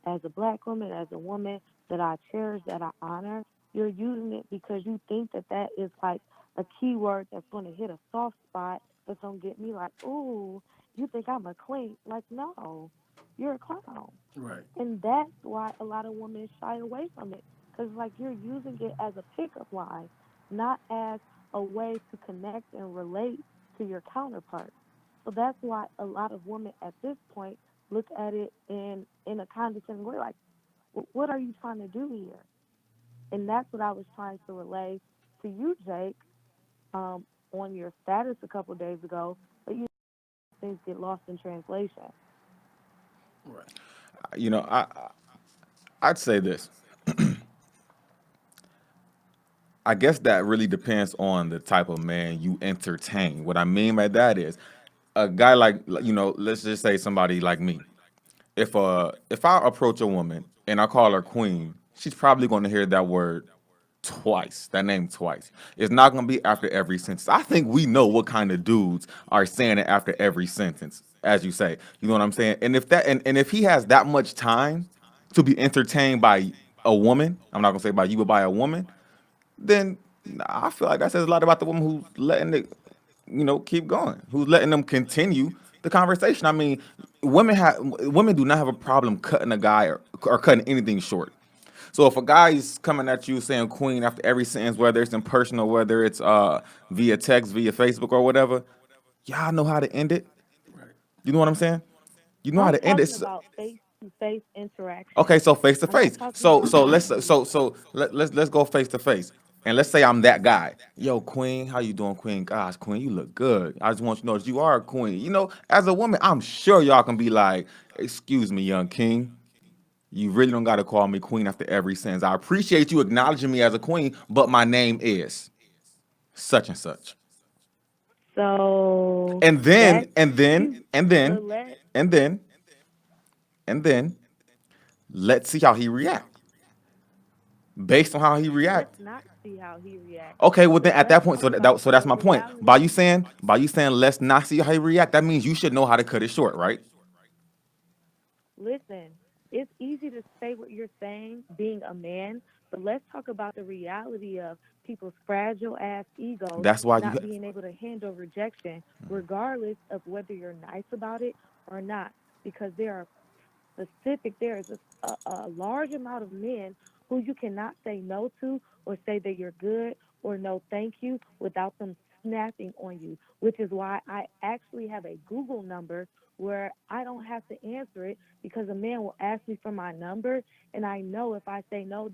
S5: as a black woman, as a woman that I cherish, that I honor. You're using it because you think that that is like a keyword that's going to hit a soft spot that's going to get me like, ooh, you think I'm a queen. Like, no, you're a clown.
S1: Right.
S5: And that's why a lot of women shy away from it. Because, like, you're using it as a pickup line, not as a way to connect and relate to your counterpart. So that's why a lot of women at this point look at it in a condescending way, like, what are you trying to do here? And that's what I was trying to relay to you, Jake, on your status a couple of days ago. But things get lost in translation.
S1: Right.
S2: You know, I'd say this. I guess that really depends on the type of man you entertain. What I mean by that is a guy like, let's just say somebody like me. If I approach a woman and I call her queen, she's probably going to hear that word twice, that name twice. It's not going to be after every sentence. I think we know what kind of dudes are saying it after every sentence, as you say. You know what I'm saying? And and if he has that much time to be entertained by a woman, I'm not going to say by you, but by a woman, then I feel like that says a lot about the woman who's letting it, keep going, who's letting them continue the conversation. I mean, women do not have a problem cutting a guy or cutting anything short. So if a guy is coming at you saying queen after every sentence, whether it's in person or whether it's via text, via Facebook or whatever, y'all know how to end it.
S1: Right.
S2: You know what I'm saying? You know how
S5: I'm
S2: to end it.
S5: talking about face to face interaction.
S2: Okay, so face to
S5: I'm not
S2: face.
S5: talking
S2: So
S5: about
S2: so let's
S5: emojis.
S2: let's go face to face. And let's say I'm that guy. Yo, queen, how you doing, queen? Gosh, queen, you look good. I just want you to know that you are a queen. As a woman, I'm sure y'all can be like, excuse me, young king. You really don't got to call me queen after every sentence. I appreciate you acknowledging me as a queen, but my name is such and such.
S5: So
S2: And then,
S5: that
S2: and then,
S5: you,
S2: and
S5: but
S2: then,
S5: let
S2: and then, and then, let's see how he react. Based on how he
S5: let's
S2: react.
S5: not see how he reacts,
S2: Okay, well then
S5: but
S2: at
S5: let's
S2: that point,
S5: talk about
S2: so that's
S5: the
S2: my point. By you
S5: reality.
S2: saying, by you saying let's not see how he react, that means you should know how to cut it short, right?
S5: Listen, it's easy to say what you're saying, being a man, but let's talk about the reality of people's fragile ass egos
S2: That's why you.
S5: not being able to handle rejection, regardless of whether you're nice about it or not. Because there is a large amount of men who you cannot say no to or say that you're good or no thank you without them snapping on you, which is why I actually have a Google number where I don't have to answer it because a man will ask me for my number, and I know if I say no,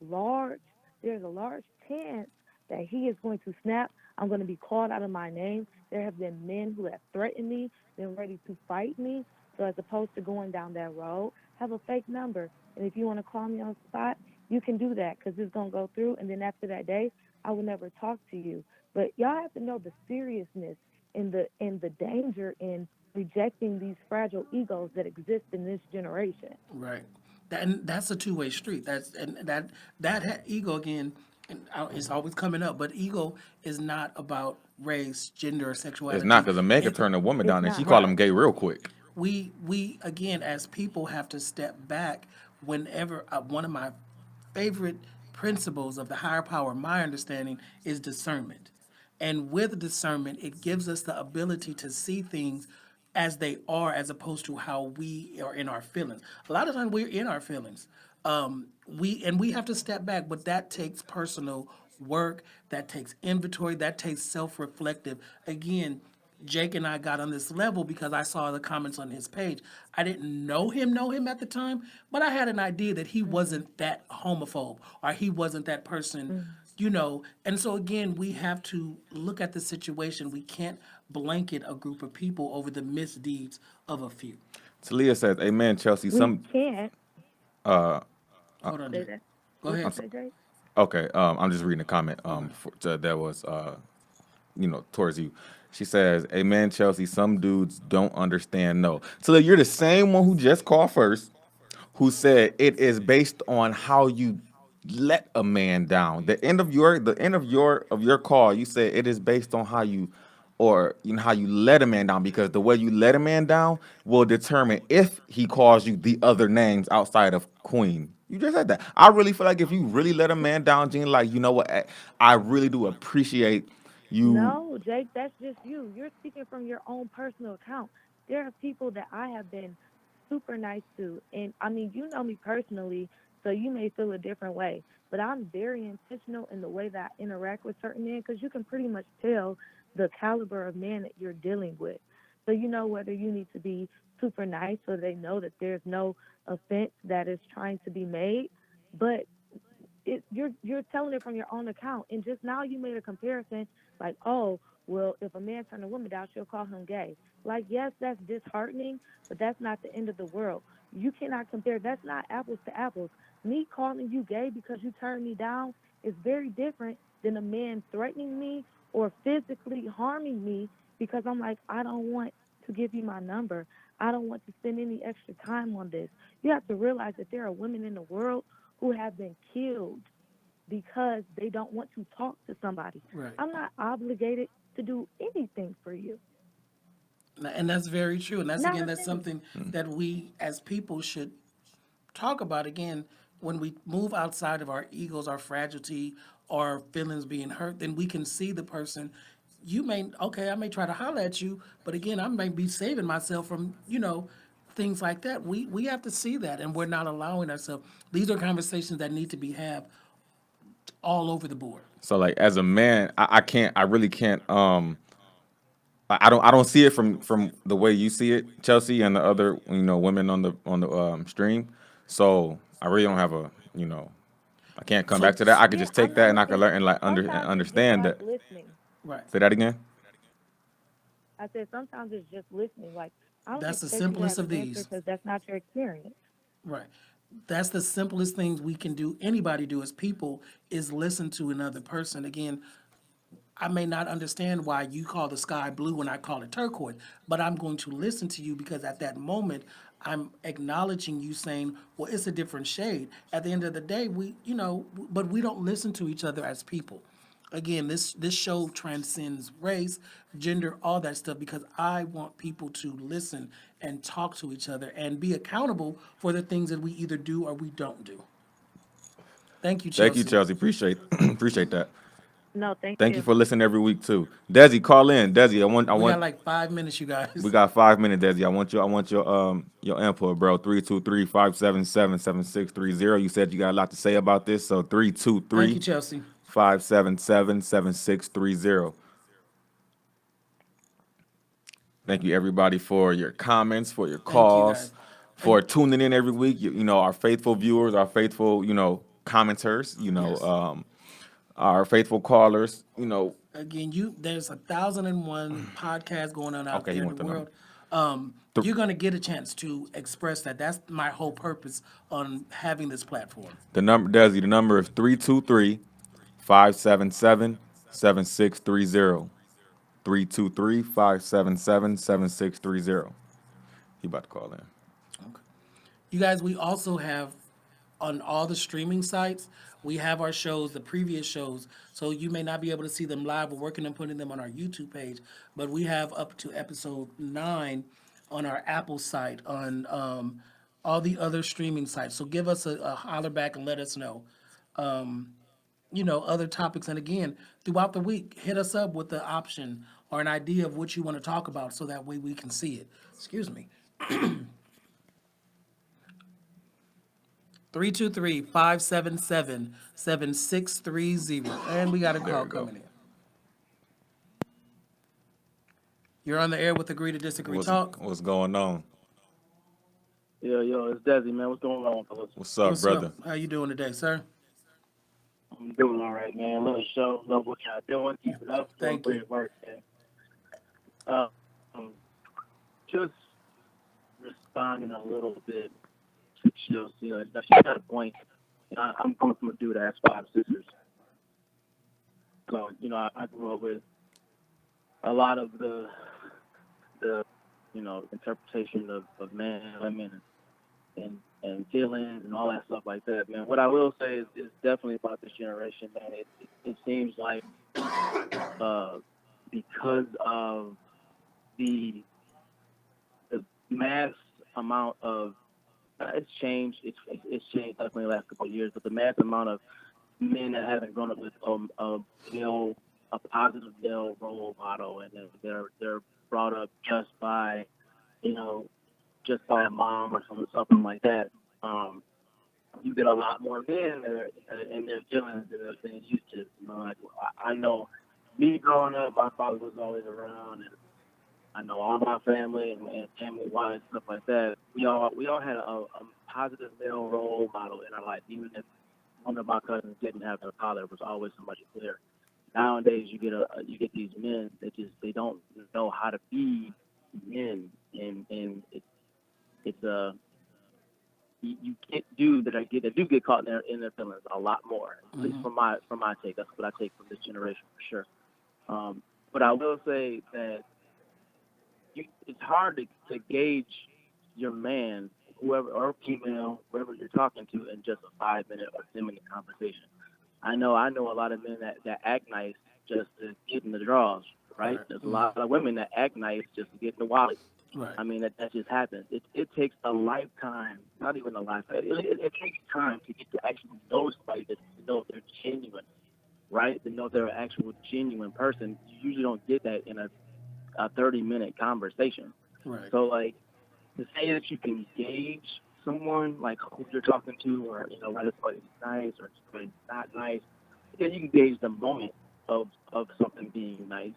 S5: large there's a large chance that he is going to snap. I'm going to be called out of my name. There have been men who have threatened me, been ready to fight me. So as opposed to going down that road, have a fake number. And if you want to call me on the spot, you can do that because it's going to go through. And then after that day, I will never talk to you. But y'all have to know the seriousness and the danger in rejecting these fragile egos that exist in this generation.
S1: Right. And that's a two-way street. Ego again, and it's always coming up. But ego is not about race, gender, or
S2: It's not
S1: sexuality.
S2: because a man can
S1: It
S2: turn a woman
S5: It's
S2: down and she
S5: not.
S2: call him
S1: right.
S2: gay real quick.
S1: We again as people have to step back whenever one of my favorite principles of the higher power, my understanding, is discernment. And with discernment, it gives us the ability to see things as they are, as opposed to how we are in our feelings. A lot of times we're in our feelings. We have to step back, but that takes personal work, that takes inventory, that takes self-reflective. Again, Jake and I got on this level because I saw the comments on his page. I didn't know him at the time, but I had an idea that he wasn't that homophobe or he wasn't that person, And so again, we have to look at the situation. We can't blanket a group of people over the misdeeds of a few.
S2: Talia says, "Amen, Chelsea.
S5: We can't
S1: Hold on,
S5: say
S1: Jake.
S5: that.
S1: Go
S5: What
S1: ahead.
S5: you say, Jay?
S2: Okay, I'm just reading a comment. That was towards you. She says, "Amen, Chelsea. Some dudes don't understand. No, so you're the same one who just called first, who said it is based on how you let a man down. The end of your call, you said it is based on how you, or how you let a man down, because the way you let a man down will determine if he calls you the other names outside of Queen. You just said that. I really feel like if you really let a man down, Gene, like, you know what, I really do appreciate you.
S5: No, Jake, that's just you. You're speaking from your own personal account. There are people that I have been super nice to. And I mean, you know me personally, so you may feel a different way. But I'm very intentional in the way that I interact with certain men because you can pretty much tell the caliber of man that you're dealing with. So you know whether you need to be super nice so they know that there's no offense that is trying to be made. But you're telling it from your own account, and just now you made a comparison like, oh, well, if a man turn a woman down, she'll call him gay. Like, yes, that's disheartening, but that's not the end of the world. You cannot compare. That's not apples to apples. Me calling you gay because you turned me down is very different than a man threatening me or physically harming me because I'm like, I don't want to give you my number. I don't want to spend any extra time on this. You have to realize that there are women in the world who have been killed because they don't want to talk to somebody.
S1: Right.
S5: I'm not obligated to do anything for you.
S1: And that's very true. And
S5: Not a
S1: that's
S5: thing.
S1: something that we as people should talk about again. When we move outside of our egos, our fragility, our feelings being hurt, then we can see the person. I may try to holler at you, but again, I may be saving myself from, things like that. We have to see that, and we're not allowing ourselves. These are conversations that need to be had all over the board.
S2: So like, as a man, I really can't. I don't see it from the way you see it, Chelsea, and the other women on the stream. So I really don't have I can't come back
S1: So,
S2: to that. I could
S5: Yeah,
S2: just
S5: I
S2: take that and
S5: know
S2: I could
S5: it's
S2: learn and like and
S5: sometimes it's just
S2: understand
S5: like
S2: that.
S5: listening.
S1: right.
S2: Say that again.
S5: I said sometimes it's just listening. Like I don't
S1: That's the
S5: expect you to
S1: simplest
S5: have
S1: of
S5: an answer
S1: these.
S5: because that's not your experience.
S1: Right. That's the simplest things we can do, anybody do as people, is listen to another person. Again, I may not understand why you call the sky blue when I call it turquoise, but I'm going to listen to you because at that moment, I'm acknowledging you saying, well, it's a different shade. At the end of the day, but we don't listen to each other as people. Again, this show transcends race, gender, all that stuff because I want people to listen and talk to each other and be accountable for the things that we either do or we don't do. Thank you,
S2: Thank you,
S1: Chelsea.
S2: Chelsea. Appreciate that.
S5: No, thank
S2: Thank you
S5: you.
S2: for listening every week too. Desi, call in. Desi, I
S1: We got
S2: want.
S1: like 5 minutes, you
S2: We
S1: guys.
S2: got 5 minutes, Desi. I want your input, bro. 323-577-7630. You said you got a lot to say about this, so three two
S1: Thank
S2: three
S1: you, Chelsea.
S2: 577-7630. Thank you, everybody, for your comments, for your
S1: Thank you,
S2: calls,
S1: guys.
S2: for tuning in every week. Our faithful viewers, our faithful, commenters,
S1: Yes.
S2: our faithful callers.
S1: Again, there's 1,001 podcasts going on out
S2: Okay, he
S1: there in the
S2: want the number.
S1: world. You're gonna get a chance to express that. That's my whole purpose on having this platform.
S2: The number, Desi, the number is 323-577-7630. 323-577-7630. He about to call in.
S1: You guys, we also have on all the streaming sites, we have our shows, the previous shows. So you may not be able to see them live. We're working on putting them on our YouTube page, but we have up to episode 9 on our Apple site, on all the other streaming sites. So give us a holler back and let us know. other topics. And again, throughout the week, hit us up with the option or an idea of what you want to talk about so that way we can see it. Excuse me. 323-577-7630. And we got a
S2: There
S1: call
S2: we go.
S1: coming in. You're on the air with Agree to Disagree Talk.
S2: What's going on?
S6: Yo, it's Desi, man. What's going on, fellas?
S2: What's up,
S1: What's
S2: brother?
S1: up? How you doing today, sir?
S6: I'm doing all right, man. Love the show. Love what y'all doing. Keep it up.
S1: Thank
S6: Doing
S1: you.
S6: great work, man. Just responding a little bit to Chelsea. She got a point. I'm coming from a dude that has 5 sisters. So, I grew up with a lot of the interpretation of men and women and feelings and all that stuff like that, man. What I will say is definitely about this generation, man. It seems like because of the mass amount of it's changed. It's changed definitely in the last couple of years, but the mass amount of men that haven't grown up with a positive male role model, and they're brought up just by a mom or something like that. You get a lot more men that are in their feelings than you used to. I know me growing up, my father was always around, and I know all my family and family-wise stuff like that. We all had a positive male role model in our life, even if one of my cousins didn't have a father. It was always somebody there. Nowadays, you get these men that they don't know how to be men, and it's you get dudes that do get caught in their feelings a lot more. At least from my take, that's what I take from this generation for sure. But I will say that it's hard to gauge your man, whoever or female, whoever you're talking to, in just a 5-minute or 10-minute conversation. I know a lot of men that act nice just to get in the draws, right? There's a lot of women that act nice just to get in the wallet.
S1: Right.
S6: I mean, that just happens. It takes a lifetime, not even a lifetime. It takes time to get to actually know somebody, to know if they're genuine, right? To know if they're an actual genuine person. You usually don't get that in a 30-minute conversation.
S1: Right.
S6: So, like, to say that you can gauge someone, like who you're talking to, or whether somebody's nice or somebody's not nice, because you can gauge the moment of something being nice,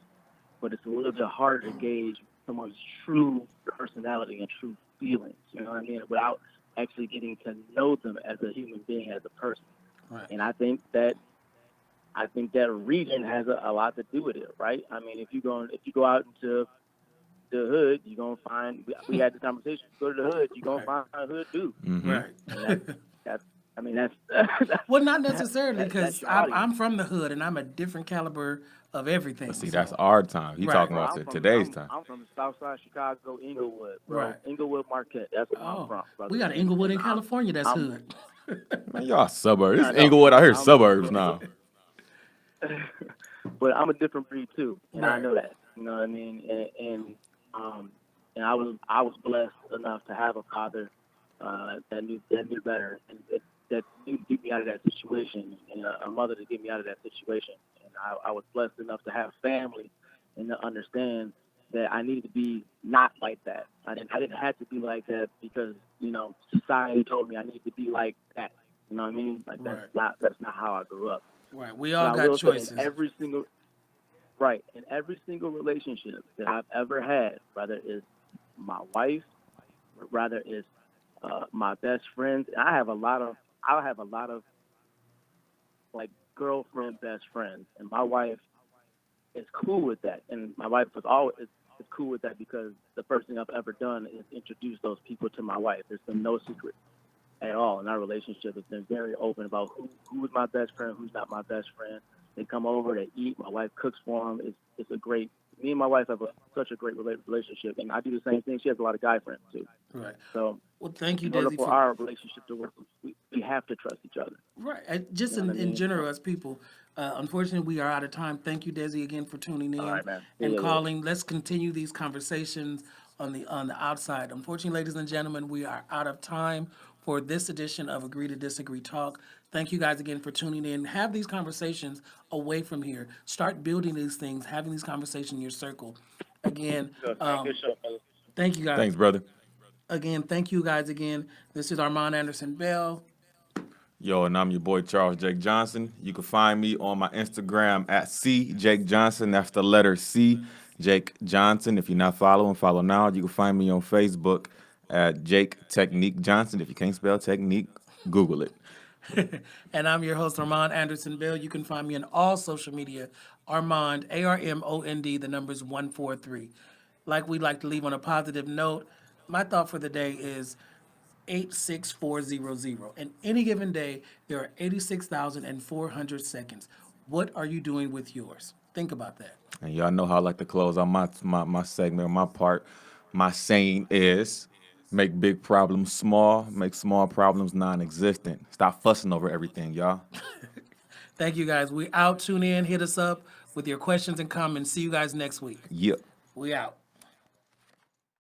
S6: but it's a little bit harder to gauge someone's true personality and true feelings. You know what I mean? Without actually getting to know them as a human being, as a person.
S1: Right.
S6: And I think that region has a lot to do with it, right? I mean, if you go out into the hood, you're gonna find. We had this conversation. Go to the hood, you're gonna find a hood dude.
S2: Mm-hmm.
S1: Right.
S6: And that's
S1: well, not necessarily, because
S6: your
S1: I'm from the hood and I'm a different caliber of everything.
S2: See,
S1: so-
S2: that's our time. He
S1: Right.
S2: talking
S6: Bro,
S2: about today's time.
S6: I'm from the South Side Chicago, Inglewood, bro.
S1: Right.
S6: Inglewood, Marquette. That's where I'm
S1: Oh,
S6: from, brother.
S1: we got Inglewood in
S6: And
S1: California that's
S6: I'm-
S1: hood.
S2: Man, y'all suburbs.
S6: I
S2: It's
S6: know.
S2: Inglewood. I hear
S6: I'm-
S2: suburbs now.
S6: But I'm a different breed too, and I
S1: Right.
S6: know that. You know what I mean? And I was blessed enough to have a father that knew better, and that knew to get me out of that situation, and a mother to get me out of that situation. And I was blessed enough to have family and to understand that I needed to be not like that. I didn't have to be like that because society told me I needed to be like that. You know what I mean? Like that's not how I grew up.
S1: Right. We
S6: But
S1: all
S6: I
S1: got
S6: will say
S1: choices.
S6: in every single relationship that I've ever had, whether it's my wife, or rather it's my best friends, and I have a lot of like girlfriend best friends, and my wife is cool with that, and my wife was always is cool with that because the first thing I've ever done is introduce those people to my wife. There's been no secret at all in our relationship. It's been very open about who is my best friend, who's not my best friend. They come over, they eat. My wife cooks for them. It's a great. Me and my wife have such a great relationship, and I do the same thing. She has a lot of guy friends too.
S1: Right.
S6: So
S1: Well, thank you,
S6: in order
S1: Desi,
S6: for our relationship to work, we have to trust each other.
S1: Right. Just
S6: You know what I
S1: in
S6: mean?
S1: general, as people, unfortunately, we are out of time. Thank you, Desi, again for tuning in
S6: All right, man.
S1: and
S6: Yeah.
S1: calling. Let's continue these conversations on the outside. Unfortunately, ladies and gentlemen, we are out of time for this edition of Agree to Disagree Talk. Thank you guys again for tuning in. Have these conversations away from here. Start building these things, having these conversations in your circle. Again,
S6: Good show, fellas.
S1: thank you guys.
S2: Thanks, brother.
S1: Again, thank you guys again. This is Armond Anderson-Bell.
S2: Yo, and I'm your boy Charles Jake Johnson. You can find me on my Instagram at C Jake Johnson. That's the letter C, Jake Johnson. If you're not following, follow now. You can find me on Facebook at Jake Technique Johnson. If you can't spell technique, Google it.
S1: And I'm your host, Armond Anderson-Bell. You can find me on all social media, Armond, ARMOND, the number's 143. Like we'd like to leave on a positive note, my thought for the day is 86400. In any given day, there are 86,400 seconds. What are you doing with yours? Think about that.
S2: And y'all know how I like to close on my segment, my part. My saying is, make big problems small, make small problems non-existent. Stop fussing over everything, y'all.
S1: Thank you guys. We out. Tune in. Hit us up with your questions and comments. See you guys next week.
S2: Yep.
S1: We out.